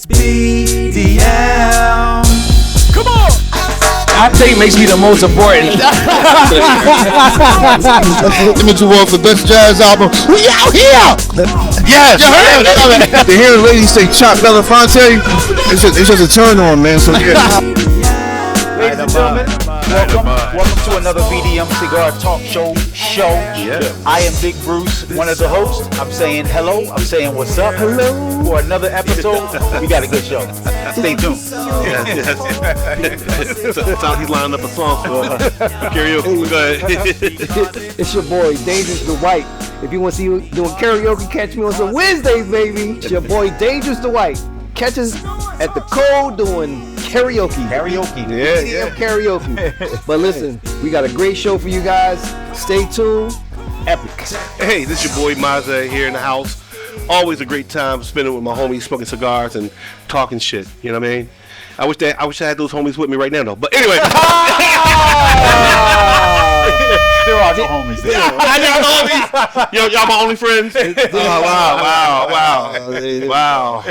It's BDM. Come on! I think makes me the most important. Let me do one for best jazz album. We out here. Yes. You heard it? To hear the ladies say Chop Belafonte, it's just a turn on, man. So yeah. Ladies and gentlemen, welcome to another BDM Cigar Talk Show. Yeah. I am Big Bruce, one of the hosts. I'm saying hello. I'm saying what's up. Hello. For another episode, we got a good show. Stay tuned. Sounds he's lining up a song for karaoke. Go ahead. It's your boy, Dangerous the White. If you want to see you doing karaoke, catch me on some Wednesdays, baby. It's your boy, Dangerous the White. Catch us at the Code doing karaoke. Yeah. Karaoke. But listen, we got a great show for you guys. Stay tuned. Epic. Hey, this is your boy Mazza here in the house. Always a great time spending with my homies, smoking cigars and talking shit. You know what I mean? I wish I had those homies with me right now, though. But anyway. There are no homies there. I got homies. Y'all my only friends. Oh, wow.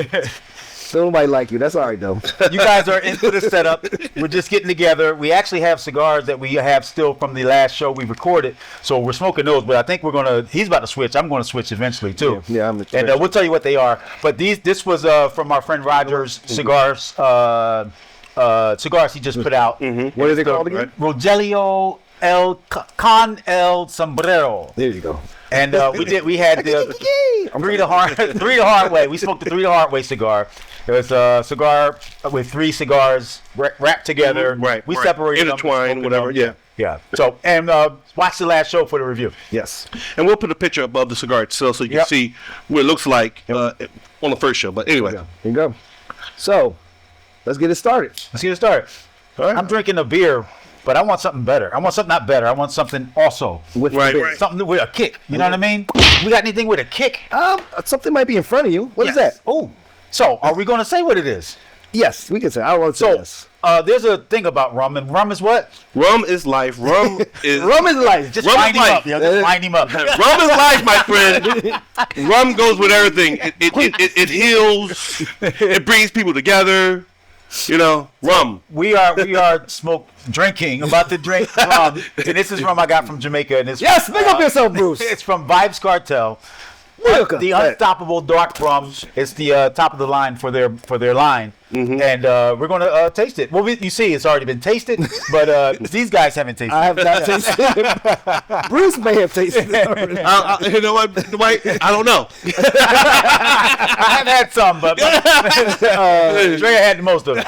Don't nobody like you. That's all right, though. You guys are into the setup. We're just getting together. We actually have cigars that we have still from the last show we recorded. So we're smoking those, but I think he's about to switch. I'm going to switch eventually, too. Yeah, I'm and we'll tell you what they are. But this was from our friend Roger's cigars. Cigars he just put out. Mm-hmm. What is it called again? Rogelio Con El Sombrero. There you go. And we had the three the hard way. We smoked the three the hard way cigar. It was a cigar with three cigars wrapped together. Right. We separated intertwined, them, whatever. Yeah. So watch the last show for the review. Yes. And we'll put a picture above the cigar itself so you can see what it looks like on the first show. But anyway. Here you go. So, let's get it started. All right. I'm drinking a beer, but I want something better. I want something not better. I want something also. Right. Something with a kick. You know what I mean? We got anything with a kick? Something might be in front of you. What is that? Oh. So, are we going to say what it is? Yes, we can say. I want to say yes. There's a thing about rum, and rum is what? Rum is life. Rum is life. Just rum wind is him life. up. Just wind him up. Rum is life, my friend. Rum goes with everything. It heals. It brings people together. You know, rum. We are drinking about to drink rum, and this is rum I got from Jamaica. And it's Yes, make up yourself, Bruce. It's from Vibes Cartel. The Unstoppable Dark Rum. It's the top of the line for their line, and we're gonna taste it. Well, you see, it's already been tasted, but these guys haven't tasted it. I have not tasted it. Bruce may have tasted it already. You know what, Dwight? I don't know. I have had some, but Drea had the most of it.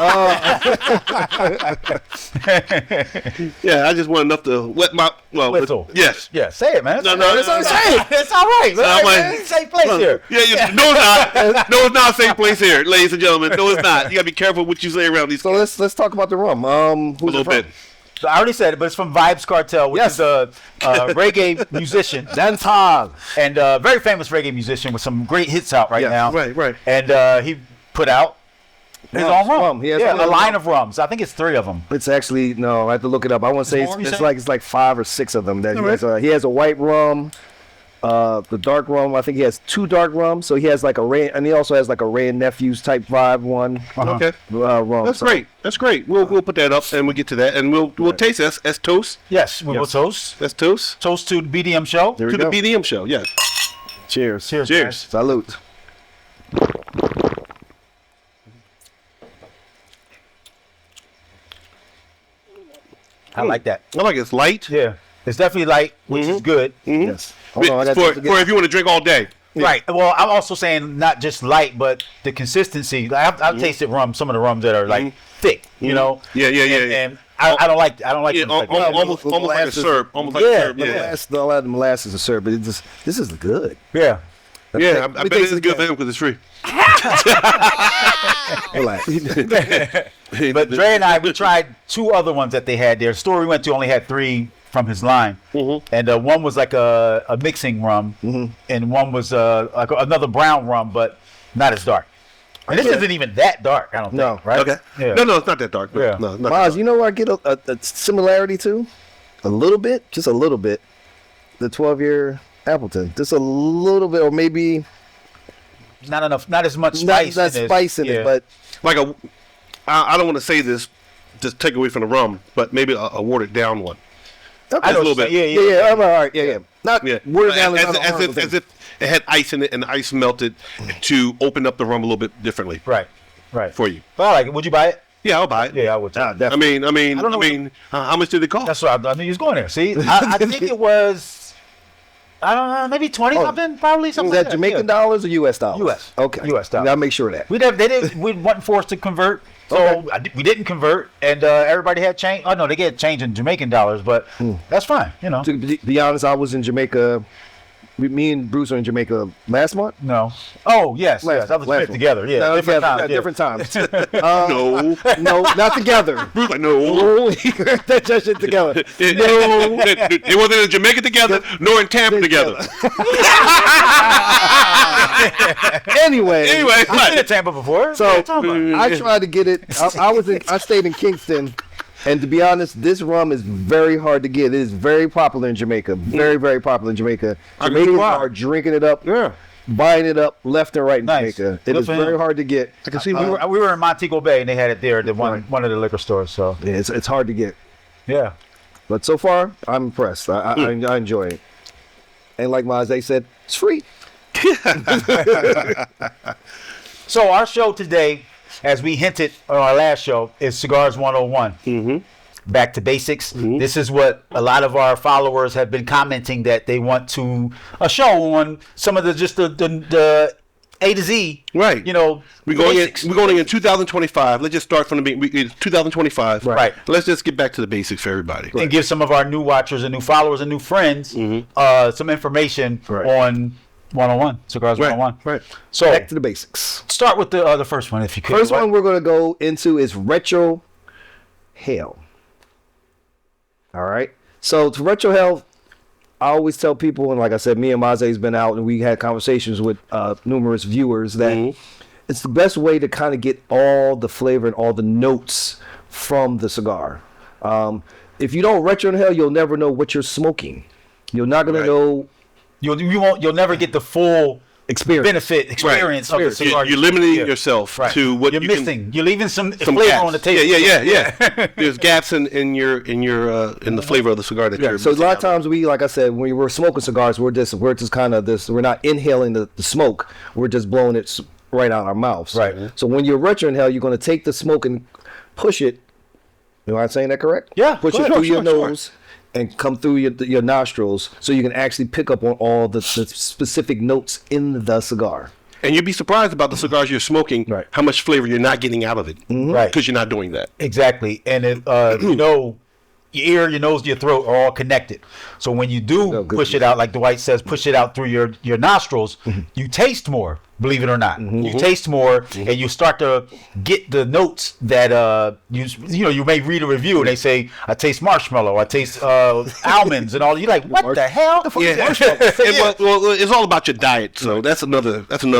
Yeah, I just want enough to wet my whistle. Yes. Yeah, say it, man. No, that's all right. It's all right. It's a safe place here. Yeah. No, it's not. No, it's not a safe place here, ladies and gentlemen. No, it's not. You gotta be careful what you say around these. So let's talk about the rum. Who's a little bit. So I already said it, but it's from Vibes Cartel, which is a reggae musician, dancehall, and a very famous reggae musician with some great hits out right now. Right. And he put out his own rum. He has a line of rums. I think it's 3 of them. It's actually I have to look it up. I want to say it's like 5 or 6 of them. That he has a white rum. The dark rum, I think he has 2 dark rums, so he has like and he also has like a Ray and Nephews type vibe one. Okay, rum. That's great. We'll put that up and we'll get to that, and we'll taste this as toast. Yes, we will toast. That's toast. Toast to the BDM show. To the BDM show. Yes. Cheers. Cheers. Salute. I like that. I like it's light. Yeah, it's definitely light, which is good. Yes. For if you want to drink all day. Right. Well, I'm also saying not just light, but the consistency. I've tasted some of the rums that are like thick. You know. Yeah. And I don't like. Almost like a syrup. Almost like syrup. Yeah. A lot of the molasses are syrup, but this is good. Yeah. Yeah, I bet it's good for him because it's free. But Dre and I, we tried 2 other ones that they had there. The store we went to only had 3 from his line, and one was like a mixing rum, and one was like another brown rum, but not as dark. And this isn't even that dark, I don't think. Right? Okay. Yeah. No, it's not that dark. Yeah. No, not Miles, you know where I get a similarity to? A little bit, just a little bit. The 12-year Appleton, just a little bit, or maybe not as much spice. Not spice in it, but Like I don't want to say this, just take away from the rum, but maybe a watered down one. okay. A little bit. Yeah. I'm all right. Yeah. Not watered down. As if it had ice in it and the ice melted to open up the rum a little bit differently. Right. For you. But I like it. Would you buy it? Yeah, I'll buy it. Yeah, I would. Too. Definitely. I mean, how much did it cost? That's what I knew you was going there. See, I think it was, I don't know, maybe 20 something, probably something. Is like that Jamaican dollars or U.S. dollars? U.S. Okay. U.S. dollars. Gotta make sure of that. We wasn't forced to convert, so we didn't convert, and everybody had change. Oh no, they get change in Jamaican dollars, but that's fine, you know. To be honest, I was in Jamaica. Me and Bruce were in Jamaica last month. No. Oh yes, yes. That was last trip one. together. Yeah, No, different times. Yeah. different times. No. No, not together. Bruce like, no. No, that shit together. No. It wasn't in Jamaica together, nor in Tampa together. Anyway, I've been to Tampa before. so I tried to get it. I stayed in Kingston, and to be honest, this rum is very hard to get. It is very popular in Jamaica. Very, very popular in Jamaica. Jamaicans are drinking it up, buying it up left and right in Nice. Jamaica. It Good is for very him. hard to get. I can see we were in Montego Bay, and they had it there at one of the liquor stores. So Yeah, it's hard to get. yeah. But so far, I'm impressed. I enjoy it. And like Mazay said, it's free. So our show today, as we hinted on our last show, is Cigars 101. Mm-hmm. Back to basics. Mm-hmm. This is what a lot of our followers have been commenting that they want to a show on some of the A to Z. Right. You know, We're going basics. in 2025. Let's just start from the beginning. 2025. Right. Let's just get back to the basics for everybody. And give some of our new watchers and new followers and new friends some information on 101, Cigars 101. Right. So Back to the basics. start with the first one, if you could. First one we're going to go into is Retro Hell. All right. So to Retro Hell, I always tell people, and like I said, me and Mazay's been out and we had conversations with numerous viewers that it's the best way to kind of get all the flavor and all the notes from the cigar. If you don't Retro Hell, you'll never know what you're smoking. You're not going to know. You'll never get the full experience of the cigar. You're limiting yourself to what you're missing. You're leaving some flavor gaps on the table. Yeah. There's gaps in the flavor of the cigar that you're. So a lot of times like I said, when we were smoking cigars, we're just kind of this. We're not inhaling the smoke. We're just blowing it right out our mouths. Right. So when you're retro inhale, you're going to take the smoke and push it. You know, I'm saying that correct? Yeah. Push it through your nose and come through your nostrils, so you can actually pick up on all the specific notes in the cigar. And you'd be surprised about the cigars you're smoking, how much flavor you're not getting out of it, Right? Because you're not doing that. Exactly. And your ear, your nose, your throat are all connected. So when you do push it out, like Dwight says, push it out through your nostrils, you taste more, believe it or not. You taste more, and you start to get the notes that you may read a review and they say, I taste marshmallow, I taste almonds and all. You're like, what the hell? Well, it's all about your diet, so that's another thing.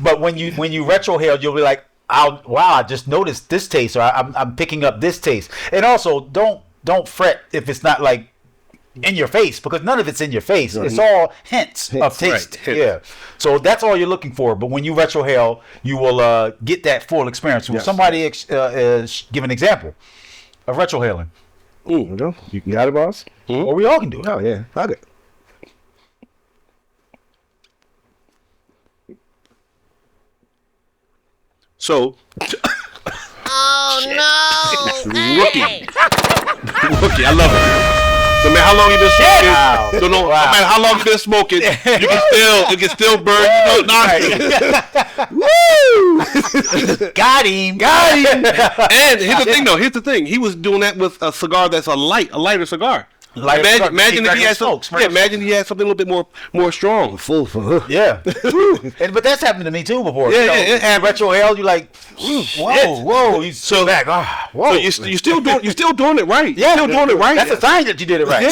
But when you retrohale, you'll be like, I just noticed this taste, or I'm picking up this taste. And also, don't fret if it's not like in your face, because none of it's in your face. It's all hints of taste. Right. Yeah. So that's all you're looking for. But when you retrohale, you will get that full experience. Will somebody give an example of retrohaling? You got it, boss? Or we all can do it. Oh yeah, I got it. So, Rookie. Rookie, I love it. No matter how long you been smoking, no matter how long you been smoking, you can still burn your nostrils. Woo! Got him. And here's the thing. He was doing that with a cigar that's a lighter cigar. Imagine if he had imagine he had something a little bit more strong. Yeah. But that's happened to me too before. It happened. Retrohale, you like, whoa, he's so back. Whoa. So you're still doing it right. Yeah, you're still doing it right. That's a sign that you did it right.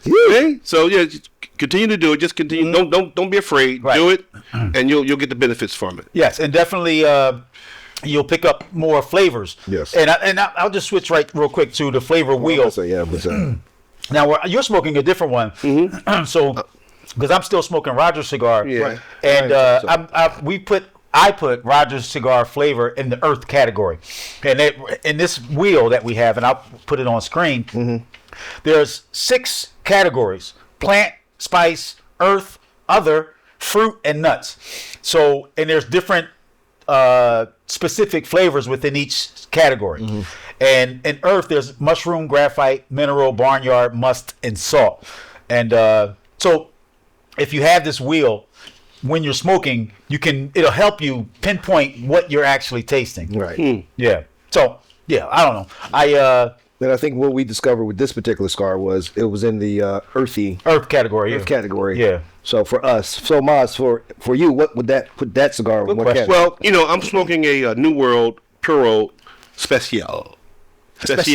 Yeah. So just continue to do it. Just continue. Don't be afraid. Right. Do it, and you'll get the benefits from it. Yes, and definitely you'll pick up more flavors. Yes. And I'll just switch real quick to the flavor wheel. So Now you're smoking a different one. So because I'm still smoking Roger's cigar. Yeah. Right. And Right, I put Roger's cigar flavor in the earth category. And in this wheel that we have, and I'll put it on screen, there's 6 categories: plant, spice, earth, other, fruit, and nuts. So, and there's different specific flavors within each category. And in earth, there's mushroom, graphite, mineral, barnyard, must, and salt. And so if you have this wheel, when you're smoking, it'll help you pinpoint what you're actually tasting. Right. Yeah. So, yeah, I don't know. And I think what we discovered with this particular cigar was it was in the Earth category. earth category. Yeah. So for us, so Maz, for you, what would that put that cigar in? What question. category? Well, I'm smoking a New World Puro Special. Special.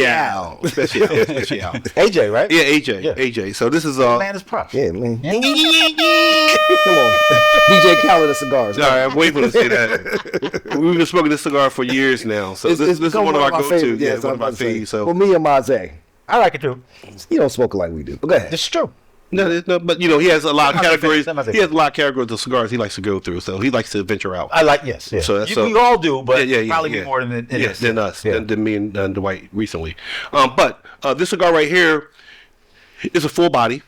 AJ, right? Yeah, AJ. Yeah. AJ. So this is Man is props. Yeah, man. Come on, DJ Khaled of cigars. Sorry, I'm waiting for to say that. We've been smoking this cigar for years now, so this is become one of our my go-to. favorites. Yeah, it's one of my I'm about to say. faves. So Well, me and Maze, I like it too. you don't smoke like we do. But go ahead. This is true. no, but he has a lot of I'm not a fan. categories. I'm not a He has a lot of categories of cigars he likes to go through, so he likes to venture out. I like, yes. Yeah. So- we all do, but Yeah, probably me more than Yes, than us, Yeah. than me and Dwight recently. But this cigar right here is a full body.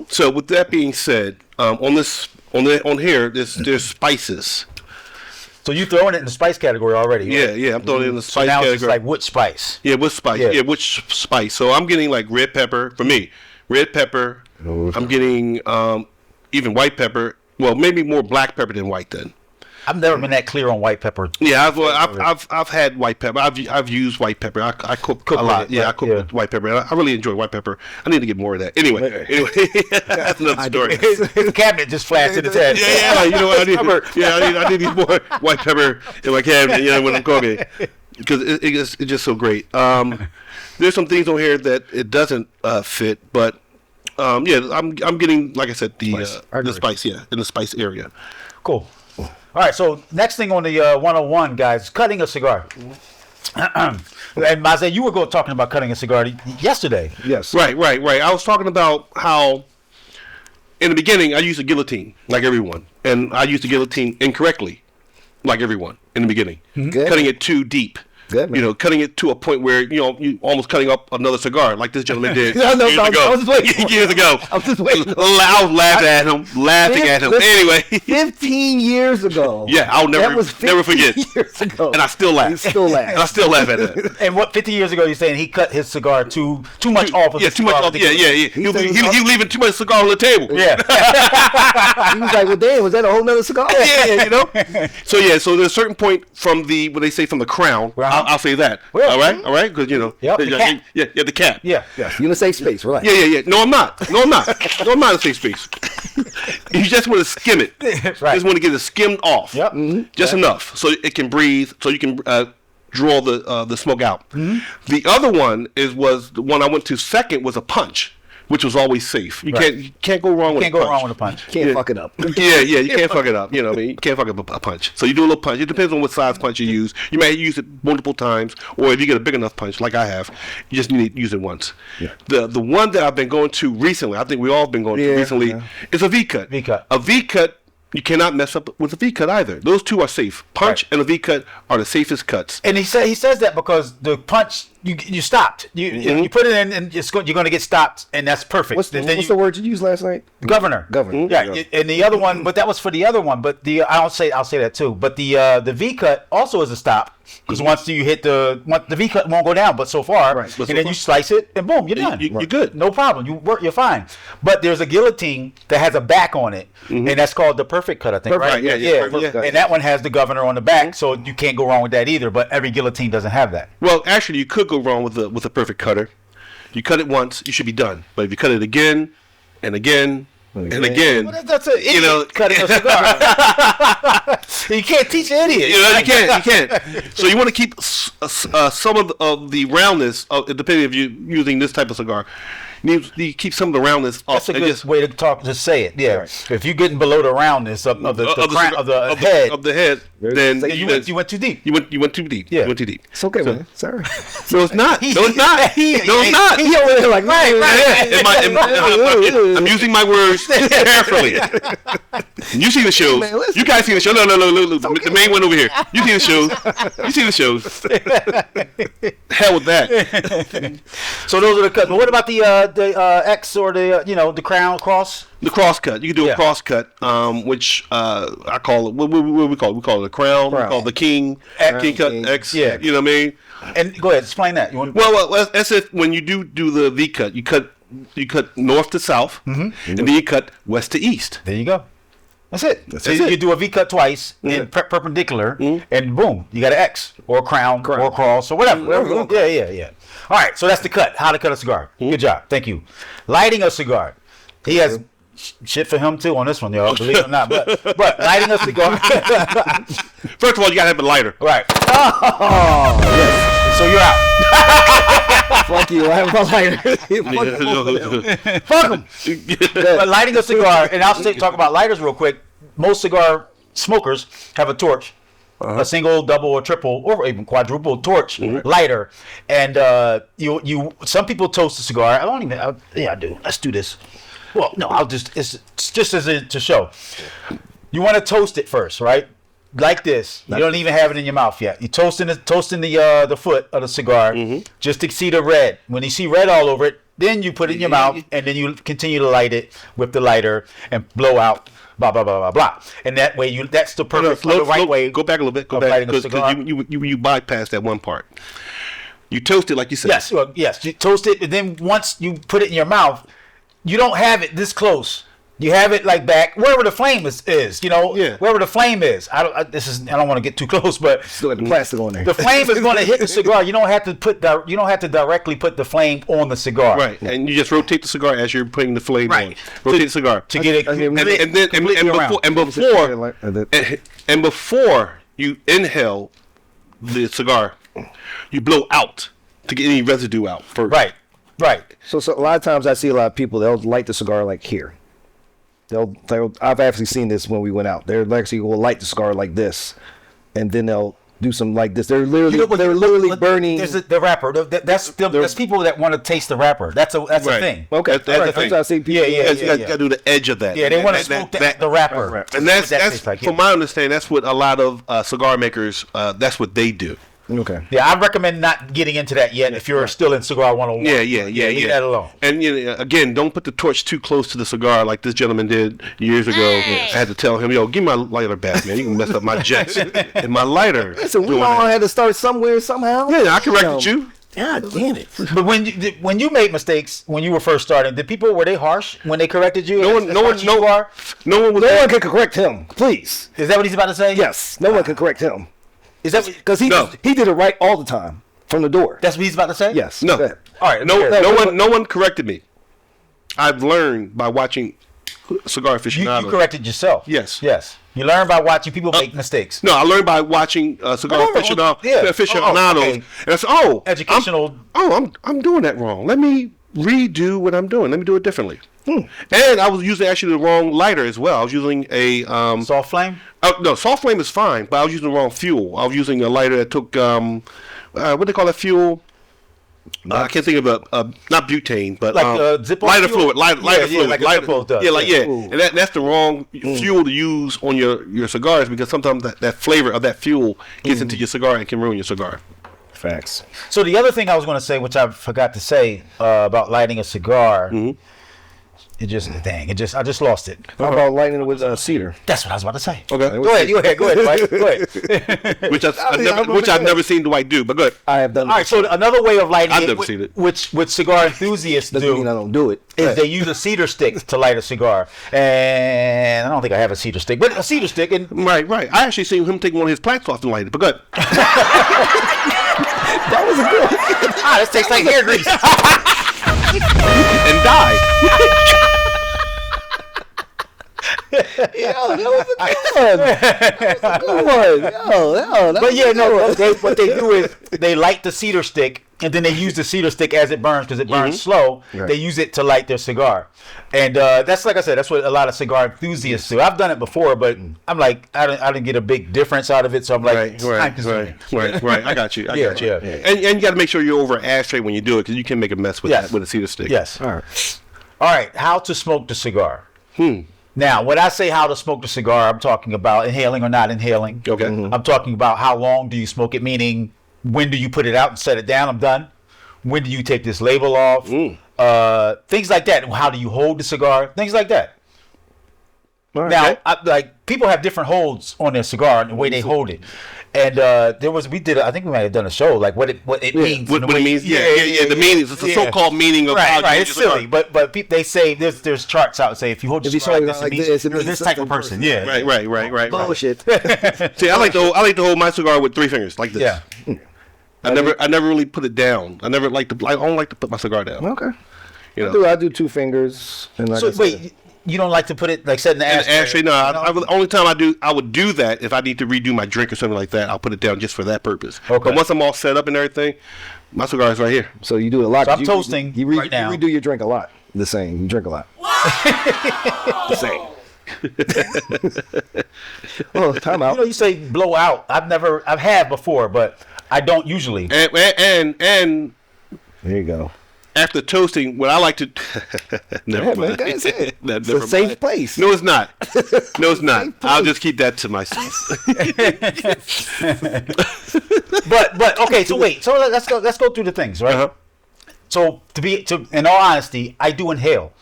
So with that being said, on here, there's spices. So you throwing it in the spice category already? Right? Yeah, I'm throwing it in the So spice now category. it's just like what spice? Yeah, with spice. Yeah. Yeah, which spice? So I'm getting like red pepper for me. Red pepper. I'm getting even white pepper. Well, maybe more black pepper than white then. I've never been that clear on white pepper. Yeah, I've had white pepper. I've used white pepper. I cook a with lot. it, Yeah, I right, cook yeah. with white pepper. And I really enjoy white pepper. I need to get more of that. Anyway, that's another story. His cabinet just flashed in his head. Yeah, you know what I need more white pepper in my cabinet. You know, when I'm cooking, because it's just so great. There's some things on here that it doesn't fit, but yeah, I'm getting, like I said, the spice. Yeah, in the spice area. Cool. All right, so next thing on the 101, guys, cutting a cigar. And Maze, you were talking about cutting a cigar yesterday. Yes. Right. I was talking about how in the beginning I used a guillotine like everyone, and I used the guillotine incorrectly like everyone in the beginning, Good. cutting it too deep. Good, man. You know, cutting it to a point where you almost cutting up another cigar like this gentleman did I know, years I ago. was waiting for years it. ago. I was just waiting. I was laughing at him. Listen, Anyway, 15 years ago. yeah, I'll That was never 15 forget. years ago. And I still laugh. You still laugh. And I still laugh at that. And what 50 years ago you're saying he cut his cigar too much off of Yeah, the too much. cigar. Off, yeah. He said it was was leaving too much cigar on the table. Yeah. He was like, well, damn, was that a whole nother cigar? Yeah, you know. So there's a certain point from the what they say from the crown. Uh-huh. I'll say that. Well, all right, because Yep, the cap. Yeah, the cap. Yeah. Yes, you're in a safe space, relax. Yeah. No, I'm not in a safe space. You just want to skim it. Right. Just want to get it skimmed off. Yep. Just enough so it can breathe, so you can draw the smoke out. Mm-hmm. The other one was the one I went to second was a punch, which was always safe. You can't go wrong with Can't a go punch. wrong with a punch. Can't fuck it up. Yeah, you can't fuck it up. You know what I mean? You can't fuck up a punch. So you do a little punch. It depends on what size punch you use. You may use it multiple times, or if you get a big enough punch, like I have, you just need to use it once. Yeah. The one that I've been going to recently, I think we all been going to recently, is a V-cut. V-cut. A V-cut, you cannot mess up with a V-cut either. Those two are safe. Punch and a V-cut are the safest cuts. And he says that because the punch you stopped. You put it in and you're going to get stopped, and that's perfect. What's And then the word you used last night? Governor. Yeah, and the other one, but that was for the other one. But I'll say that too. But the V cut also is a stop because once you hit the V cut won't go down, but so far, Right. and then you slice it and boom, you're done. You're good. No problem. You're fine. But there's a guillotine that has a back on it, and that's called the perfect cut, I think. Perfect, Right? yeah, perfect cut. And that one has the governor on the back, so you can't go wrong with that either. But every guillotine doesn't have that. Well, actually, you could go wrong with a perfect cutter. You cut it once, you should be done. But if you cut it again and again and again, Well, that's a idiot you know, cutting a cigar. You can't teach an idiot. you can't. So you want to keep some of the roundness, depending if you're using this type of cigar. You keep some of the roundness off. That's a good way to say it. Yeah. Right. If you're getting below the roundness of the head, then you went too deep. You went too deep. Yeah. You went too deep. It's okay, man. Sorry. No, it's not. No, it's not. No, it's not. He over there like, I'm using my words carefully. You see the shows. Man, listen. You guys see the show. No. The main one over here. You see the shows. You see the shows. Hell with that. So those are the cuts. But what about the X or the crown cross? The cross cut. You can do a cross cut, which I call it. What we call it? We call it a crown. We call it the king. King cut X. Yeah. You know what I mean? And go ahead, explain that. Well, that's it. When you do the V cut, you cut north to south, and then you cut west to east. There you go. That's it. You do a V cut twice in perpendicular, and boom, you got an X or a crown or a cross or whatever. Yeah. All right, so that's the cut. How to cut a cigar. Good job. Thank you. Lighting a cigar. He has shit for him too on this one, y'all. Believe it or not, but lighting a cigar. First of all, you gotta have a lighter. Right. Oh, yes. So you're out. fuck you. I have my lighter. Fuck him. But lighting a cigar, and I'll talk about lighters real quick. Most cigar smokers have a torch. A single, double, or triple, or even quadruple torch lighter, and you. Some people toast a cigar. I do. Let's do this. Well, no, it's just to show. You want to toast it first, right? Like this. You don't even have it in your mouth yet. You're toasting the foot of the cigar just to see the red. When you see red all over it, then you put it in your mouth, and then you continue to light it with the lighter and blow out. Blah blah blah blah blah, and that way that's the perfect, the right way. Go back a little bit. Go back because you bypass that one part. You toast it like you said. Yes. You toast it, and then once you put it in your mouth, you don't have it this close. You have it like back wherever the flame is. Wherever the flame is. I don't want to get too close, but still got the plastic on there. The flame is going to hit the cigar. You don't have to directly put the flame on the cigar. Right, and you just rotate the cigar as you're putting the flame on. Rotate the cigar to get it and before you inhale the cigar, you blow out to get any residue out first. Right. So a lot of times I see a lot of people, they'll light the cigar like here. I've actually seen this when we went out. They're actually will light the cigar like this, and then they'll do something like this. They're literally burning. There's the wrapper. That's people that want to taste the wrapper. That's a thing. Okay, that's the thing. I see people. You got to do the edge of that. Yeah, they want to smoke the wrapper. And that's from my understanding. That's what a lot of cigar makers. That's what they do. Okay. Yeah, I recommend not getting into that yet if you're still in Cigar 101. Yeah. Leave that alone. And again, don't put the torch too close to the cigar like this gentleman did years ago. I had to tell him, give me my lighter back, man. You can mess up my jets and my lighter. Listen, we all had to start somewhere somehow. Yeah, I corrected you. God damn it! But when you made mistakes when you were first starting, were they harsh when they corrected you? No one can correct him. Please. Is that what he's about to say? Yes. No one can correct him. Is that because he did it right all the time from the door? That's what he's about to say. Yes. No. All right. No one corrected me. I've learned by watching Cigar Aficionados. You corrected yourself. Yes. You learn by watching people make mistakes. No, I learned by watching Cigar Aficionados. Okay. And I said, educational. I'm doing that wrong. Let me redo what I'm doing. Let me do it differently. And I was using actually the wrong lighter as well. I was using a soft flame. No, soft flame is fine, but I was using the wrong fuel. I was using a lighter that took what do they call that fuel? I can't think of not butane, but like Zippo lighter fuel? fluid. Lighter fluid. Like Zippo does. And that's the wrong fuel to use on your cigars because sometimes that flavor of that fuel gets into your cigar and can ruin your cigar. Facts. So the other thing I was going to say, which I forgot to say about lighting a cigar. I just lost it. How about lighting it with cedar? That's what I was about to say. Okay. Go ahead, Mike. Go ahead. which I've never seen Dwight do, but good. I have done. All right. So another way of lighting I've never seen it. which cigar enthusiasts Doesn't mean I don't do it. is they use a cedar stick to light a cigar, and I don't think I have a cedar stick, but a cedar stick. And Right. I actually seen him take one of his plants off and light it, but good. That was a good. This tastes like hair grease. And die. Good one. But what they do is they light the cedar stick and then they use the cedar stick as it burns because it burns slow. Right. They use it to light their cigar, and that's like I said, that's what a lot of cigar enthusiasts do. I've done it before, but I'm like, I didn't get a big difference out of it, so I'm like, right. I got you. I got you. yeah. And you got to make sure you're over an ashtray when you do it because you can make a mess with Yes. with a cedar stick. Yes. All right. All right. How to smoke the cigar. Now, when I say how to smoke the cigar, I'm talking about inhaling or not inhaling. Okay. I'm talking about how long do you smoke it, meaning when do you put it out and set it down? I'm done. When do you take this label off? Things like that. How do you hold the cigar? Things like that. Now, like people have different holds on their cigar and the way they hold it. And I think we might have done a show like what it means. What it means? Yeah. The meaning. It's the so-called meaning of how right. you It's silly, but they say there's charts out that say if you hold your cigar like like this, this, you're this type of person. Yeah. Right. Bullshit. See, I like to hold my cigar with 3 fingers like this. Yeah. I never really put it down. I don't like to put my cigar down. Okay. You know. I do 2 fingers. And like So I said, wait, you don't like to put it like set in the ashtray? Ashtray, no. Only time I would do that if I need to redo my drink or something like that. I'll put it down just for that purpose. Okay. But once I'm all set up and everything, my cigar is right here. So you do it a lot. So I'm You- toasting you right now. You redo your drink a lot. The same. You drink a lot. The same. Oh, time out. You say blow out. I've had before, but I don't usually. And There you go. after toasting, what I like to never Yeah, man, mind. that's it. Never It's a safe mind. place. No, it's not. No, it's not. I'll just keep that to myself. But okay, so wait. So let's go through the things, right? Uh-huh. So in all honesty, I do inhale.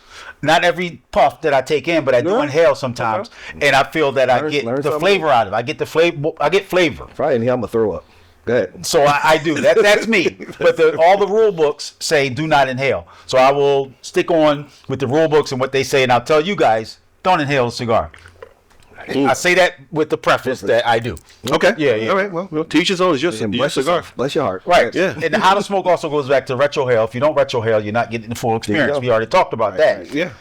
Not every puff that I take in, but I do Yeah. inhale sometimes, and I feel that I get learn the something. flavor out of it. I get the flavor. I get flavor. If I didn't hear, I'm gonna throw up. Go ahead. So I do. That's me. But all the rule books say do not inhale. So I will stick on with the rule books and what they say, and I'll tell you guys, don't inhale a cigar. I say that with the preface that I do. Okay. Yeah. All right. Well, teach his own. It's just And your bless cigar. yourself. Bless your heart. Right. Yeah. And how to smoke also goes back to retrohale. If you don't retrohale, you're not getting the full experience. go. We already talked about that. Yeah.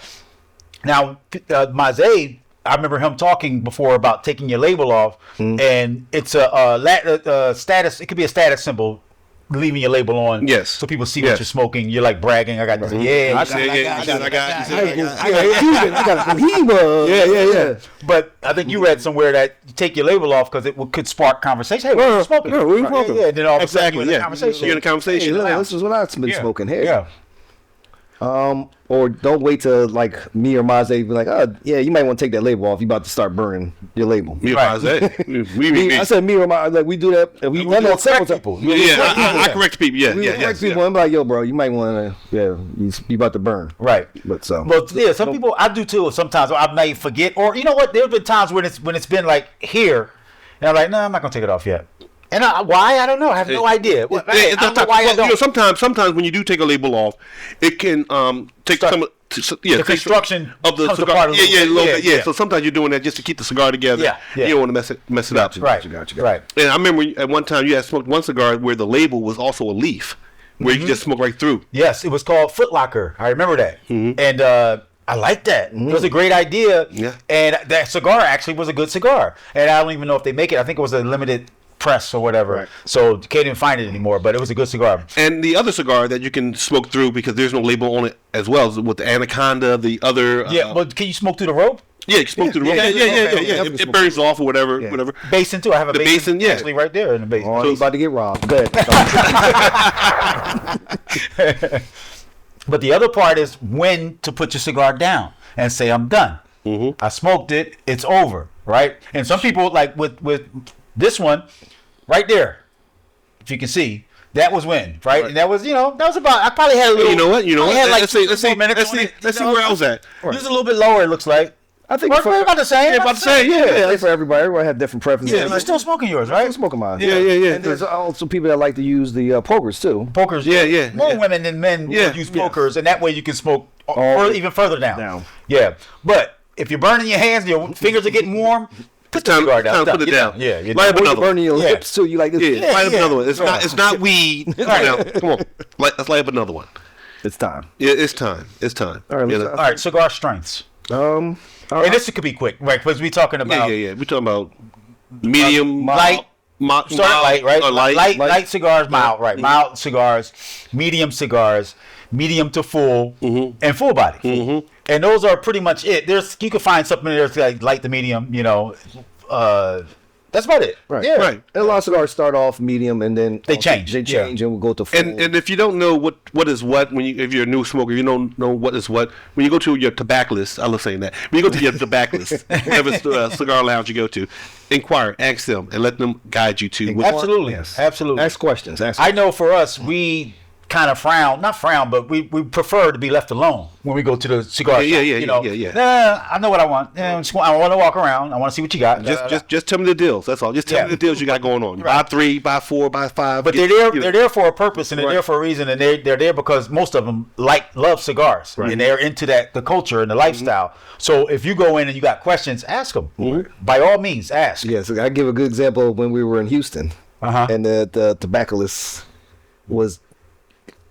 Now, Maze, I remember him talking before about taking your label off, and it's a status. It could be a status symbol, leaving your label on. Yes. So people see Yes. what you're smoking. You're like bragging. I got this. Yeah. I got a Cohiba. Yeah. But I think you read somewhere that you take your label off because it could spark conversation. Hey, what are you smoking? yeah, what are you smoking? Yeah, and then all of a sudden Exactly. you're in a Yeah. conversation. You're in a Hey, conversation. look, this is what I've been smoking here. Yeah. Or don't wait till like me or Maze be like, oh yeah, you might want to take that label off. You about to start burning your label. Me Right. I said me or my like we do that. And we done that several times. I correct people. Yeah. We Yeah. correct people. I'm like, yo, bro, you might want to. You about to burn. Right. But so. Well, yeah, some people I do too. Sometimes I may forget, or you know what? There's been times when it's been like here, and I'm like, no, I'm not gonna take it off yet. And why? I don't know. I have no idea. I don't know why I don't. Sometimes when you do take a label off, it can take some. The construction of the comes cigar. apart a little Yeah, bit. a little Yeah, bit. Yeah. yeah. So sometimes you're doing that just to keep the cigar together. Yeah, yeah. You don't want to mess it up. Right. Right. And I remember at one time you had smoked one cigar where the label was also a leaf, where you just smoke right through. Yes, it was called Foot Locker. I remember that. And I like that. It was a great idea. Yeah. And that cigar actually was a good cigar. And I don't even know if they make it. I think it was a limited press or whatever. Right. So you can't even find it anymore. But it was a good cigar. And the other cigar that you can smoke through because there's no label on it as well is with the Anaconda, the other. Yeah, but can you smoke through the rope? Yeah, you can smoke through the rope. Yeah. It burns off or whatever. Basin too. I have a The basin, basin, yeah. actually right there in the basin. Oh, he's about to get robbed. Go ahead. But the other part is when to put your cigar down and say, I'm done. I smoked it. It's over. Right. And some people like with this one right there, if you can see, that was when, right? And that was, that was about, I probably had a little. You know what? I had like Let's see let's see where I was at. This is a little bit lower, it looks like. I think We're about the same. Yeah, about the same. Yeah. for everybody. Everybody have different preferences. You're still smoking yours, right? I'm smoking mine. Yeah. And there's also people that like to use the pokers too. Pokers. Yeah. More women than men Yeah. use pokers, and that way you can smoke even further down. Down. Yeah. But if you're burning your hands, your fingers are getting warm, put the Time cigar down. to put it down. Yeah. Light up Or you another one. burning your Yeah. lips too. You like this? Yeah, light up yeah. another one. It's not weed. Now, come on. Let's light up another one. It's time. Yeah, it's time. It's time. All right, All right, cigar strengths. All And this could be quick, right? Because we're talking about Yeah. We're talking about medium, light, Start light, right? Light cigars, mild, right? Mm-hmm. Mild cigars, medium to full, and full body. Mm-hmm. And those are pretty much it. You can find something there that's like light to medium. That's about it. Right. Yeah. Right. And a lot of cigars start off medium and then They change. They change and we'll go to full. And if you don't know what is what, if you're a new smoker, you don't know what is what. When you go to your tobacconist, I love saying that. When you go to your tobacconist, whatever cigar lounge you go to, inquire, ask them, and let them guide you to. Absolutely. Yes. Absolutely. Ask questions. I know for us, we kind of not frown, but we prefer to be left alone when we go to the cigar shop. Yeah. Nah, I know what I want. I want to walk around. I want to see what you got. Just tell me the deals. That's all. Just tell me the deals you got going on. Buy 3, buy 4, buy 5. But they're there for a purpose, and they're there for a reason, and they're there because most of them love cigars, and they're into the culture and the lifestyle. So if you go in and you got questions, ask them. By all means, ask. Yes, I give a good example of when we were in Houston, and the tobacconist was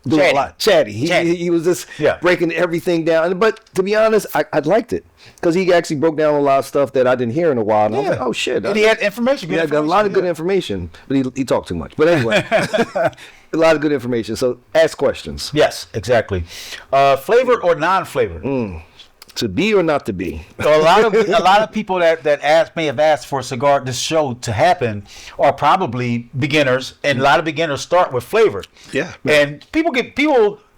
doing a lot chatty. He was just breaking everything down. But to be honest, I liked it because he actually broke down a lot of stuff that I didn't hear in a while. And I was like, oh shit! And he had information. He had a lot of good information, but he talked too much. But anyway, a lot of good information. So ask questions. Yes, exactly. Flavored or non-flavored? To be or not to be? So a lot of people that may have asked for this show to happen are probably beginners, and a lot of beginners start with flavor. Yeah. And people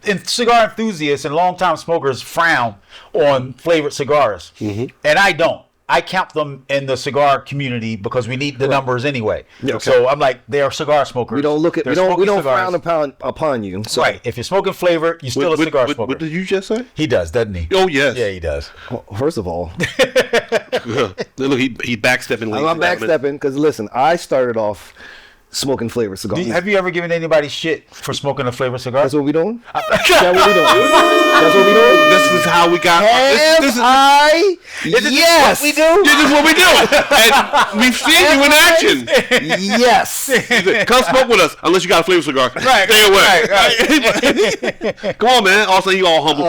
and cigar enthusiasts and longtime smokers frown on flavored cigars, and I don't. I count them in the cigar community because we need the numbers anyway. Yeah, okay. So I'm like, they are cigar smokers. We don't look at we don't frown upon you. So. Right. If you're smoking flavor, you're still a cigar smoker. What did you just say? He does, doesn't he? Oh yes. Yeah, he does. Well, first of all, look, he backstepping. I'm backstepping because listen, I started off smoking flavored cigars. Have you ever given anybody shit for smoking a flavored cigar? That's what we doing? That's what we doing? That's what we doing? This is how we got. This is yes. What we do. This is what we do. And we've seen you in action. Yes. Come smoke with us, unless you got a flavored cigar. Right. Stay away. Right. Come on, man. Also, you all humble.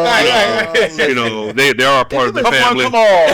You know, they are a part of the family. Come on.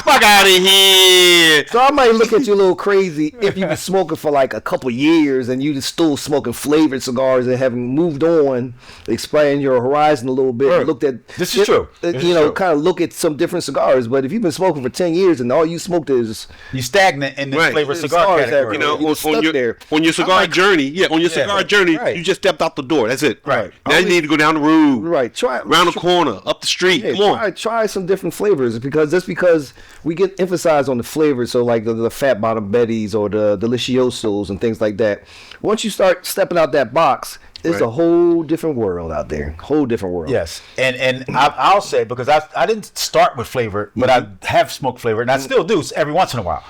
Fuck out of here. So I might look at you a little crazy if you've been smoking for like a couple years and you just still smoking flavored cigars and having moved on, expanding your horizon a little bit. Right. Looked at this is true. Kind of look at some different cigars. But if you've been smoking for 10 years and all you smoked is you stagnant in the flavored cigar category. You know, on your cigar journey. Yeah, on your cigar journey, you just stepped out the door. That's it. Right. Now you need to go down the road. Right. Try around the corner, up the street. Hey, come on. Try some different flavors because we get emphasized on the flavors. So like the fat bottom Betties or the deliciosos and things like that. Once you start stepping out that box, it's a whole different world out there. Whole different world. Yes, and I'll say because I didn't start with flavor, but I have smoked flavor, and I still do every once in a while.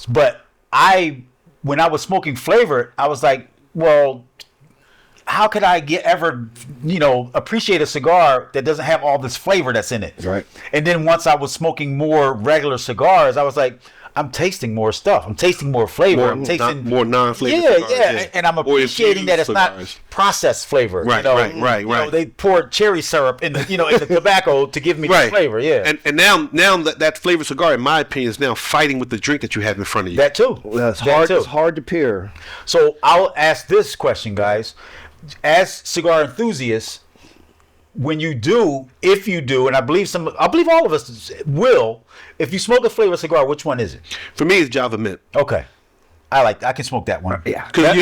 But when I was smoking flavor, I was like, well, how could I appreciate a cigar that doesn't have all this flavor that's in it? Right. And then once I was smoking more regular cigars, I was like, I'm tasting more stuff. I'm tasting more flavor. I'm tasting more non-flavored cigars. Yeah, and I'm appreciating that it's not processed flavor. Right, right. They poured cherry syrup in the in the tobacco to give me the flavor. Yeah, and now that flavored cigar, in my opinion, is now fighting with the drink that you have in front of you. That too. That's hard. It's hard to pair. So I'll ask this question, guys, as cigar enthusiasts. When you do, if you do, and I believe all of us will, if you smoke a flavored cigar, which one is it? For me, it's Java Mint. Okay. I can smoke that one. Yeah. Because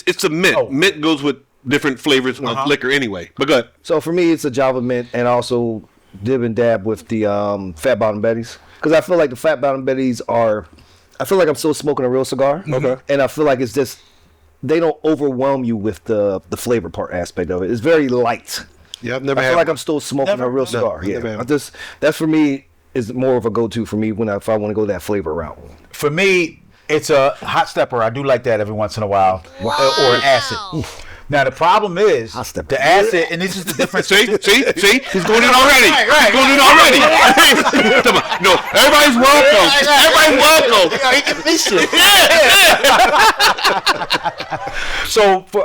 it's a mint. Oh. Mint goes with different flavors of liquor anyway. But go ahead. So for me, it's a Java Mint and also dib and dab with the fat bottom Betties. Because I feel like the fat bottom Betties I feel like I'm still smoking a real cigar. Okay. And I feel like it's just, they don't overwhelm you with the flavor part aspect of it. It's very light. Yeah, I've never I feel like I'm still smoking a real cigar. That's for me is more of a go-to for me if I want to go that flavor route. For me, it's a hot stepper. I do like that every once in a while, or an acid. Now the problem is the acid, and this is the difference. See, he's going in already. He's going in already. No, everybody's welcome. Everybody's welcome. He can miss it. So for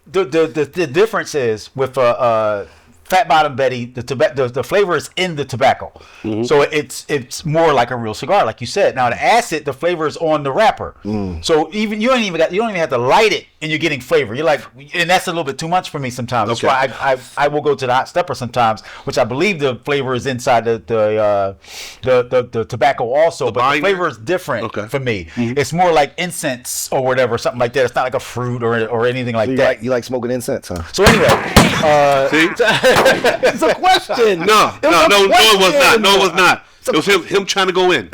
the difference is with Fat Bottom Betty, the flavor is in the tobacco, so it's more like a real cigar, like you said. Now the acid, the flavor is on the wrapper, so even you don't even have to light it, and you're getting flavor. You're like, and that's a little bit too much for me sometimes. That's why I will go to the hot stepper sometimes, which I believe the flavor is inside the tobacco also, but the flavor is different for me. It's more like incense or whatever, something like that. It's not like a fruit or anything like that. You like smoking incense, huh? So anyway, See? It's a question. No, it was not. No, it was not. It was him trying to go in.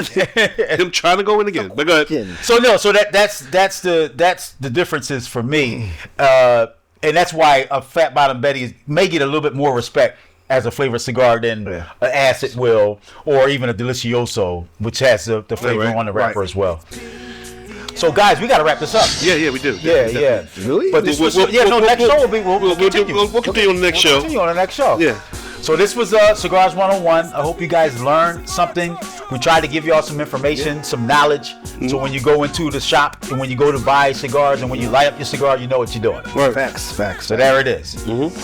Him trying to go in again. But go ahead. So that's the differences for me, and that's why a Fat Bottom Betty may get a little bit more respect as a flavored cigar than an acid will, or even a Delicioso, which has the flavor on the wrapper as well. So guys, we got to wrap this up. Yeah, we do. Yeah. Really? But this was next show will be we'll continue. We'll continue on the next show. Continue on the next show. Yeah. So this was Cigars 101. I hope you guys learned something. We tried to give y'all some information, some knowledge. So when you go into the shop and when you go to buy cigars and when you light up your cigar, you know what you're doing. Right. Facts. So there it is.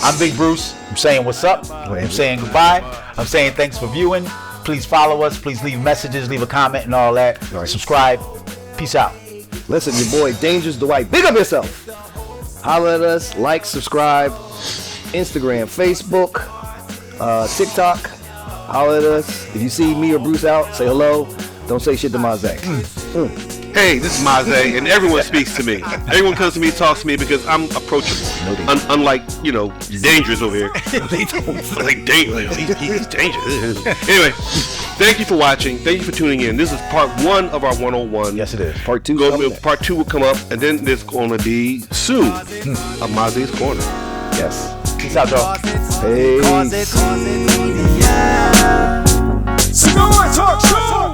I'm Big Bruce. I'm saying what's up. I'm saying goodbye. I'm saying thanks for viewing. Please follow us. Please leave messages, leave a comment and all that. Right. Subscribe. Peace out. Listen, your boy Dangerous Dwight. Big up yourself. Holler at us. Like, subscribe. Instagram, Facebook, TikTok. Holler at us. If you see me or Bruce out, say hello. Don't say shit to Maze. Hey, this is Maze, and everyone speaks to me. Everyone comes to me, talks to me because I'm approachable. Unlike, Dangerous over here. They don't like Dangerous. He's dangerous. Anyway, thank you for watching. Thank you for tuning in. This is part 1 of our 101. Yes, it is. Part 2. Part 2 will come up, and then there's going to be soon a Maze's Corner. Yes. Peace out, y'all. Peace. Cigar Talk Show.